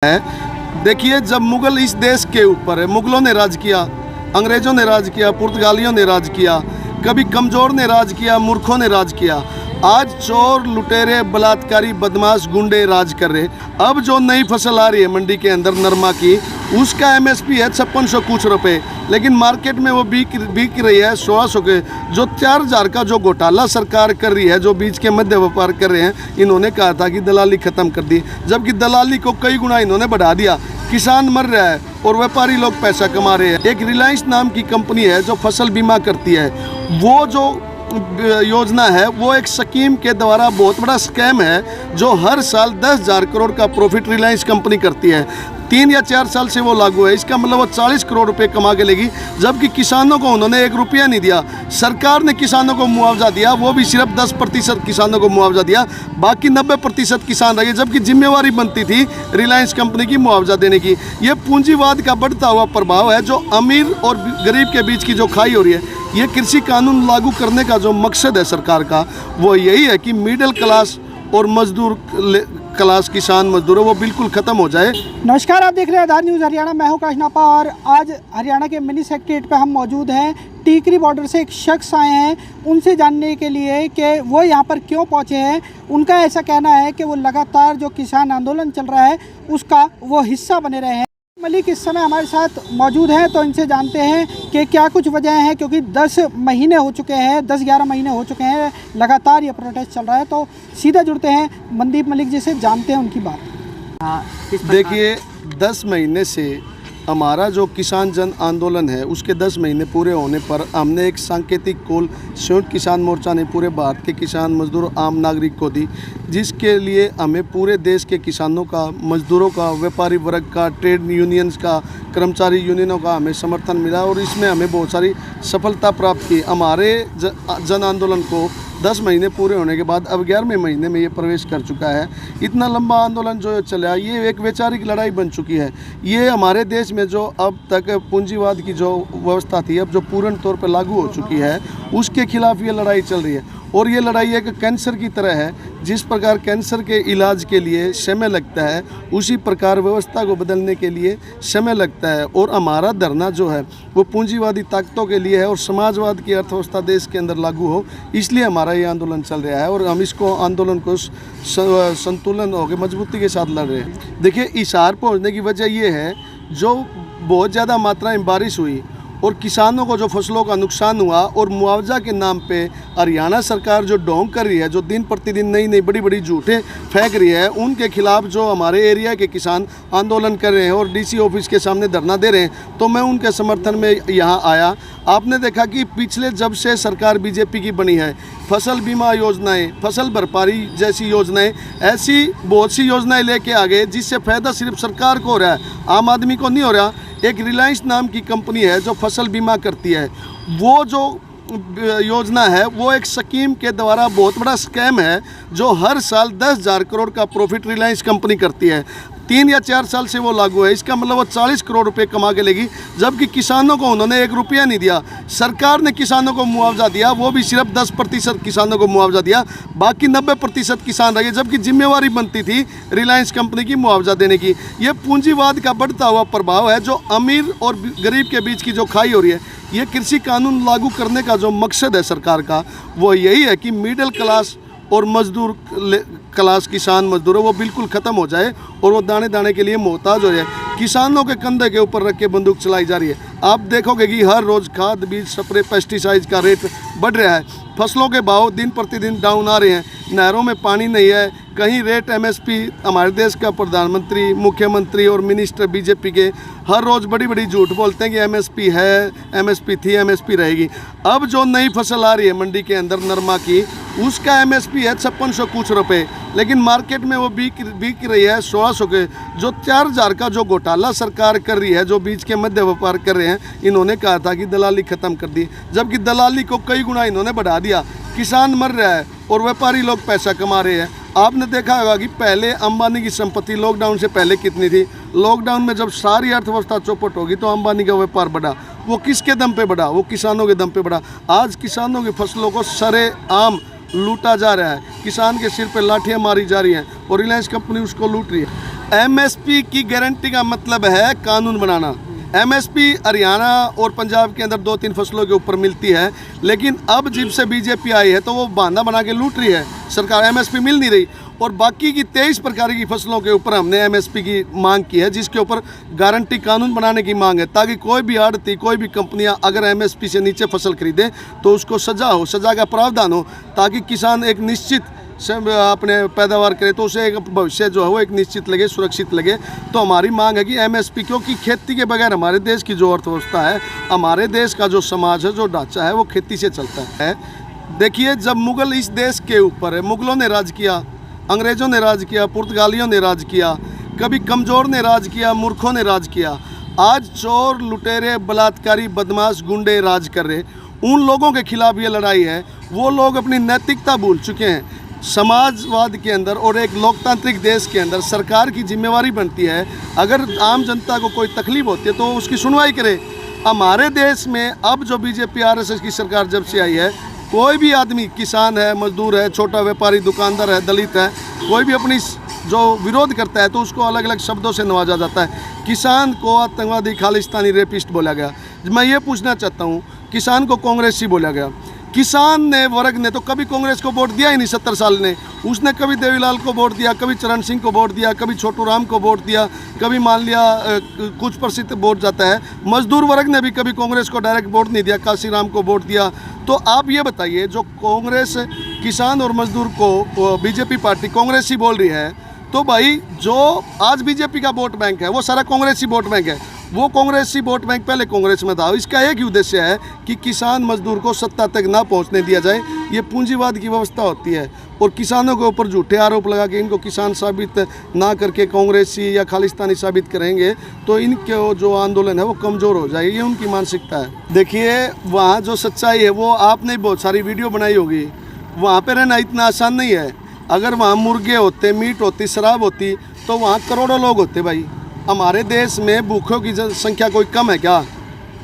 है। देखिए, जब मुगल इस देश के ऊपर है, मुगलों ने राज किया, अंग्रेज़ों ने राज किया, पुर्तगालियों ने राज किया, कभी कमज़ोर ने राज किया, मूर्खों ने राज किया। आज चोर, लुटेरे, बलात्कारी, बदमाश, गुंडे राज कर रहे। अब जो नई फसल आ रही है मंडी के अंदर नरमा की, उसका MSP है 5600 कुछ रुपये, लेकिन मार्केट में वो बिक रही है 1600 के। जो 4000 का जो घोटाला सरकार कर रही है, जो बीच के मध्य व्यापार कर रहे हैं, इन्होंने कहा था कि दलाली ख़त्म कर दी, जबकि दलाली को कई गुना इन्होंने बढ़ा दिया। किसान मर रहा है और व्यापारी लोग पैसा कमा रहे हैं। एक रिलायंस नाम की कंपनी है जो फसल बीमा करती है, वो जो योजना है वो एक स्कीम के द्वारा बहुत बड़ा स्कैम है, जो हर साल 10,000 करोड़ का प्रॉफिट रिलायंस कंपनी करती है। 3 या 4 साल से वो लागू है। इसका मतलब वो 40 करोड़ रुपए कमा के लेगी, जबकि किसानों को उन्होंने 1 रुपया नहीं दिया। सरकार ने किसानों को मुआवजा दिया, वो भी सिर्फ 10% किसानों को मुआवजा दिया, बाकी 90% किसान रह गए, जबकि जिम्मेवारी बनती थी रिलायंस कंपनी की मुआवजा देने की। ये पूंजीवाद का बढ़ता हुआ प्रभाव है, जो अमीर और गरीब के बीच की जो खाई हो रही है। ये कृषि कानून लागू करने का जो मकसद है सरकार का, वो यही है कि मिडिल क्लास और मजदूर क्लास, किसान मजदूर है, वो बिल्कुल ख़त्म हो जाए। नमस्कार, आप देख रहे हैं आधार न्यूज़ हरियाणा। मैं हूं काशनापा और आज हरियाणा के मिनी सेक्रेटरीट पे हम मौजूद हैं। टीकरी बॉर्डर से एक शख्स आए हैं, उनसे जानने के लिए कि वो यहाँ पर क्यों पहुँचे हैं। उनका ऐसा कहना है कि वो लगातार जो किसान आंदोलन चल रहा है उसका वो हिस्सा बने रहे हैं। मलिक इस समय हमारे साथ मौजूद हैं, तो इनसे जानते हैं कि क्या कुछ वजह है, क्योंकि 10 महीने हो चुके हैं, 10-11 महीने हो चुके हैं लगातार ये प्रोटेस्ट चल रहा है। तो सीधा जुड़ते हैं मनदीप मलिक जी से, जानते हैं उनकी बात। देखिए, 10 महीने से हमारा जो किसान जन आंदोलन है उसके 10 महीने पूरे होने पर हमने एक सांकेतिक कॉल संयुक्त किसान मोर्चा ने पूरे भारत के किसान, मजदूर, आम नागरिक को दी, जिसके लिए हमें पूरे देश के किसानों का, मजदूरों का, व्यापारी वर्ग का, ट्रेड यूनियंस का, कर्मचारी यूनियनों का हमें समर्थन मिला और इसमें हमें बहुत सारी सफलता प्राप्त की। हमारे जन आंदोलन को 10 महीने पूरे होने के बाद अब 11वें महीने में ये प्रवेश कर चुका है। इतना लंबा आंदोलन जो चला, ये एक वैचारिक लड़ाई बन चुकी है। ये हमारे देश में जो अब तक पूंजीवाद की जो व्यवस्था थी, अब जो पूर्ण तौर पर लागू हो चुकी है, उसके खिलाफ ये लड़ाई चल रही है। और ये लड़ाई एक कैंसर की तरह है। जिस प्रकार कैंसर के इलाज के लिए समय लगता है, उसी प्रकार व्यवस्था को बदलने के लिए समय लगता है। और हमारा धरना जो है वो पूंजीवादी ताकतों के लिए है और समाजवाद की अर्थव्यवस्था देश के अंदर लागू हो, इसलिए हमारा ये आंदोलन चल रहा है और हम इसको आंदोलन को संतुलन होकर मजबूती के साथ लड़ रहे हैं। देखिए, हिसार पहुँचने की वजह ये है, जो बहुत ज़्यादा मात्रा में बारिश हुई और किसानों को जो फसलों का नुकसान हुआ, और मुआवजा के नाम पे हरियाणा सरकार जो ढोंग कर रही है, जो दिन प्रतिदिन नई नई बड़ी बड़ी झूठे फेंक रही है, उनके खिलाफ जो हमारे एरिया के किसान आंदोलन कर रहे हैं और DC ऑफिस के सामने धरना दे रहे हैं, तो मैं उनके समर्थन में यहाँ आया। आपने देखा कि पिछले जब से सरकार BJP की बनी है, फसल बीमा योजनाएं, फसल भरपाई जैसी योजनाएं, ऐसी बहुत सी योजनाएं लेके आ गए, जिससे फ़ायदा सिर्फ सरकार को हो रहा है, आम आदमी को नहीं हो रहा। एक रिलायंस नाम की कंपनी है जो फसल बीमा करती है, वो जो योजना है वो एक स्कीम के द्वारा बहुत बड़ा स्कैम है, जो हर साल 10,000 करोड़ का प्रॉफिट रिलायंस कंपनी करती है। 3 या 4 साल से वो लागू है। इसका मतलब वो 40 करोड़ रुपए कमा के लेगी, जबकि किसानों को उन्होंने 1 रुपया नहीं दिया। सरकार ने किसानों को मुआवजा दिया, वो भी सिर्फ 10% किसानों को मुआवजा दिया, बाकी 90% किसान रह गए, जबकि जिम्मेवारी बनती थी रिलायंस कंपनी की मुआवजा देने की। ये पूंजीवाद का बढ़ता हुआ प्रभाव है, जो अमीर और गरीब के बीच की जो खाई हो रही है। ये कृषि कानून लागू करने का जो मकसद है सरकार का, वो यही है कि मिडिल क्लास और मजदूर क्लास, किसान मजदूर है, वो बिल्कुल ख़त्म हो जाए और वो दाने दाने के लिए मोहताज हो जाए। किसानों के कंधे के ऊपर रख के बंदूक चलाई जा रही है। आप देखोगे कि हर रोज़ खाद, बीज, स्प्रे, पेस्टिसाइड का रेट बढ़ रहा है। फसलों के भाव दिन प्रतिदिन डाउन आ रहे हैं। नहरों में पानी नहीं है। कहीं रेट MSP, हमारे देश का प्रधानमंत्री, मुख्यमंत्री और मिनिस्टर BJP के हर रोज़ बड़ी बड़ी झूठ बोलते हैं कि MSP है, MSP थी, MSP रहेगी। अब जो नई फसल आ रही है मंडी के अंदर नरमा की, उसका MSP है 5600 कुछ रुपये, लेकिन मार्केट में वो बिक रही है 1600 के। जो 4000 का जो घोटाला सरकार कर रही है, जो बीच के मध्य व्यापार कर रहे हैं, इन्होंने कहा था कि दलाली ख़त्म कर दी, जबकि दलाली को कई गुना इन्होंने बढ़ा दिया। किसान मर रहा है और व्यापारी लोग पैसा कमा रहे हैं। आपने देखा होगा कि पहले अंबानी की संपत्ति लॉकडाउन से पहले कितनी थी। लॉकडाउन में जब सारी अर्थव्यवस्था चौपट होगी तो अंबानी का व्यापार बढ़ा। वो किसके दम पे बढ़ा? वो किसानों के दम पे बढ़ा। आज किसानों की फसलों को सरेआम लूटा जा रहा है, किसान के सिर पे लाठियाँ मारी जा रही हैं और रिलायंस कंपनी उसको लूट रही है। एमएसपी की गारंटी का मतलब है कानून बनाना। एमएसपी हरियाणा और पंजाब के अंदर 2-3 फसलों के ऊपर मिलती है, लेकिन अब जब से बीजेपी आई है तो वो बहाना बना के लूट रही है सरकार, एमएसपी मिल नहीं रही। और बाकी की 23 प्रकार की फसलों के ऊपर हमने एमएसपी की मांग की है, जिसके ऊपर गारंटी कानून बनाने की मांग है, ताकि कोई भी आड़ती, कोई भी कंपनियां अगर एमएसपी से नीचे फसल खरीदे तो उसको सज़ा हो, सज़ा का प्रावधान हो, ताकि किसान एक निश्चित से अपने पैदावार करे तो उसे एक भविष्य जो है वो एक निश्चित लगे, सुरक्षित लगे। तो हमारी मांग है कि एमएसपी, क्योंकि खेती के बगैर हमारे देश की जो अर्थव्यवस्था है, हमारे देश का जो समाज है, जो ढांचा है, वो खेती से चलता है। देखिए, जब मुग़ल इस देश के ऊपर है, मुग़लों ने राज किया, अंग्रेज़ों ने राज किया, पुर्तगालियों ने राज किया, कभी कमज़ोर ने राज किया, मूर्खों ने राज किया। आज चोर, लुटेरे, बलात्कारी, बदमाश, गुंडे राज कर रहे। उन लोगों के खिलाफ ये लड़ाई है। वो लोग अपनी नैतिकता भूल चुके हैं। समाजवाद के अंदर और एक लोकतांत्रिक देश के अंदर सरकार की जिम्मेवारी बनती है, अगर आम जनता को कोई तकलीफ होती है तो उसकी सुनवाई करे। हमारे देश में अब जो बीजेपी आरएसएस की सरकार जब से आई है, कोई भी आदमी, किसान है, मजदूर है, छोटा व्यापारी, दुकानदार है, दलित है, कोई भी अपनी जो विरोध करता है तो उसको अलग अलग शब्दों से नवाजा जाता है। किसान को आतंकवादी, खालिस्तानी, रेपिस्ट बोला गया। मैं ये पूछना चाहता हूँ, किसान को कांग्रेसी बोला गया। किसान ने, वर्ग ने तो कभी कांग्रेस को वोट दिया ही नहीं। 70 साल ने उसने कभी देवीलाल को वोट दिया, कभी चरण सिंह को वोट दिया, कभी छोटू राम को वोट दिया, कभी मान लिया कुछ प्रसिद्ध वोट जाता है। मजदूर वर्ग ने भी कभी कांग्रेस को डायरेक्ट वोट नहीं दिया, काशी राम को वोट दिया। तो आप ये बताइए, जो कांग्रेस किसान और मजदूर को बीजेपी पार्टी कांग्रेसी बोल रही है, तो भाई जो आज बीजेपी का वोट बैंक है वो सारा कांग्रेसी वोट बैंक है। वो कांग्रेसी वोट बैंक पहले कांग्रेस में था। इसका एक ही उद्देश्य है कि किसान मजदूर को सत्ता तक ना पहुंचने दिया जाए। ये पूंजीवाद की व्यवस्था होती है और किसानों के ऊपर झूठे आरोप लगा के इनको किसान साबित ना करके कांग्रेसी या खालिस्तानी साबित करेंगे तो इनके जो आंदोलन है वो कमज़ोर हो जाएगी। ये उनकी मानसिकता है। देखिए, वहाँ जो सच्चाई है वो आपने बहुत सारी वीडियो बनाई होगी। वहाँ पर रहना इतना आसान नहीं है। अगर वहाँ मुर्गे होते, मीट होती, शराब होती तो वहाँ करोड़ों लोग होते भाई। हमारे देश में भूखों की संख्या कोई कम है क्या?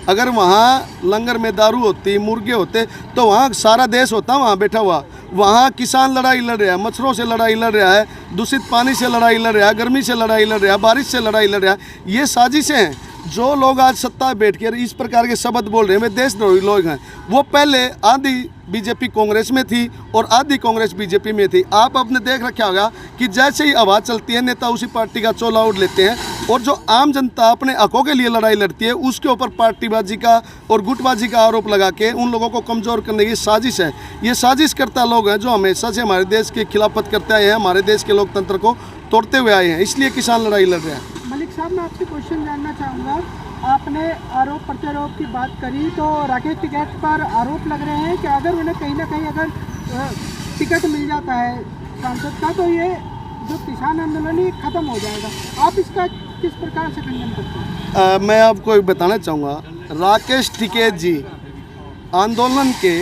अगर वहाँ लंगर में दारू होती, मुर्गे होते तो वहाँ सारा देश होता वहाँ बैठा हुआ। वहाँ किसान लड़ाई लड़ रहा है, मच्छरों से लड़ाई लड़ रहा है, दूषित पानी से लड़ाई लड़ रहा है, गर्मी से लड़ाई लड़ रहा है, बारिश से लड़ाई लड़ रहा है। ये साजिशें हैं। जो लोग आज सत्ता बैठ कर इस प्रकार के शब्द बोल रहे हैं, वे देशद्रोही लोग हैं। वो पहले आधी बीजेपी कांग्रेस में थी और आधी कांग्रेस बीजेपी में थी। आप आपने देख रखा होगा कि जैसे ही आवाज़ चलती है, नेता उसी पार्टी का चोला ओढ़ लेते हैं और जो आम जनता अपने हकों के लिए लड़ाई लड़ती है उसके ऊपर पार्टीबाजी का और गुटबाजी का आरोप लगा के उन लोगों को कमज़ोर करने की साजिश है। ये साजिश करता लोग हैं जो हमेशा से हमारे देश की खिलाफत करते आए हैं, हमारे देश के लोकतंत्र को तोड़ते हुए आए हैं। इसलिए किसान लड़ाई लड़ रहे हैं। मलिक साहब, मैं आपसे क्वेश्चन जानना चाहूँगा। आपने आरोप प्रत्यारोप की बात करी तो राकेश टिकैत पर आरोप लग रहे हैं कि अगर उन्हें कहीं ना कहीं अगर टिकट मिल जाता है सांसद का तो ये जो किसान आंदोलन ही खत्म हो जाएगा। आप इसका किस प्रकार से खंडन करते हैं? मैं आपको बताना चाहूँगा, राकेश टिकैत जी आंदोलन के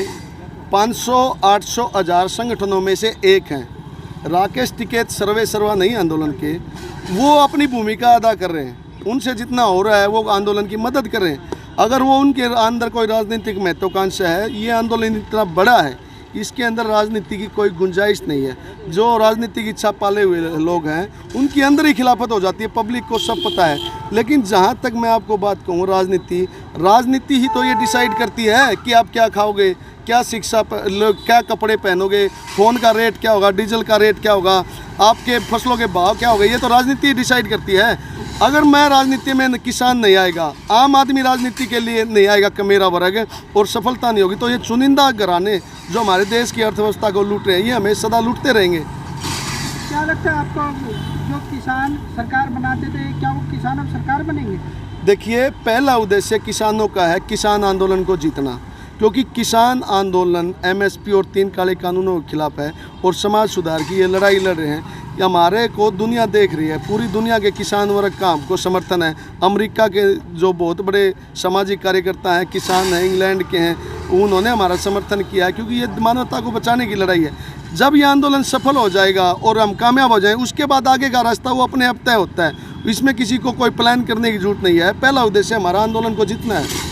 500, 800, 1000 संगठनों में से एक हैं। राकेश टिकैत सर्वे सर्वा नहीं आंदोलन के, वो अपनी भूमिका अदा कर रहे हैं। उनसे जितना हो रहा है वो आंदोलन की मदद कर रहे हैं। अगर वो उनके अंदर कोई राजनीतिक महत्वाकांक्षा है, ये आंदोलन इतना बड़ा है, इसके अंदर राजनीति की कोई गुंजाइश नहीं है। जो राजनीति की इच्छा पाले हुए लोग हैं उनके अंदर ही खिलाफत हो जाती है, पब्लिक को सब पता है। लेकिन जहाँ तक मैं आपको बात कहूँ, राजनीति ही तो ये डिसाइड करती है कि आप क्या खाओगे, क्या शिक्षा, क्या कपड़े पहनोगे, फ़ोन का रेट क्या होगा, डीजल का रेट क्या होगा, आपके फसलों के भाव क्या होगा। ये तो राजनीति डिसाइड करती है। अगर मैं राजनीति में, किसान नहीं आएगा, आम आदमी राजनीति के लिए नहीं आएगा, मेरा वर्ग, और सफलता नहीं होगी, तो ये चुनिंदा घराने जो हमारे देश की अर्थव्यवस्था को लूट रहे हैं, ये हमें सदा लूटते रहेंगे। क्या लगता है आपको, जो किसान सरकार बनाते थे, क्या वो किसान अब सरकार बनेंगे? देखिए, पहला उद्देश्य किसानों का है किसान आंदोलन को जीतना, क्योंकि किसान आंदोलन एमएसपी और 3 काले कानूनों के खिलाफ है और समाज सुधार की ये लड़ाई लड़ रहे हैं। हमारे को दुनिया देख रही है, पूरी दुनिया के किसान वर्ग का हमको समर्थन है। अमेरिका के जो बहुत बड़े सामाजिक कार्यकर्ता हैं, किसान हैं, इंग्लैंड के हैं, उन्होंने हमारा समर्थन किया है, क्योंकि ये मानवता को बचाने की लड़ाई है। जब ये आंदोलन सफल हो जाएगा और हम कामयाब हो जाएं, उसके बाद आगे का रास्ता वो अपने आप तय होता है। इसमें किसी को कोई प्लान करने की जरूरत नहीं है। पहला उद्देश्य हमारा आंदोलन को जीतना है।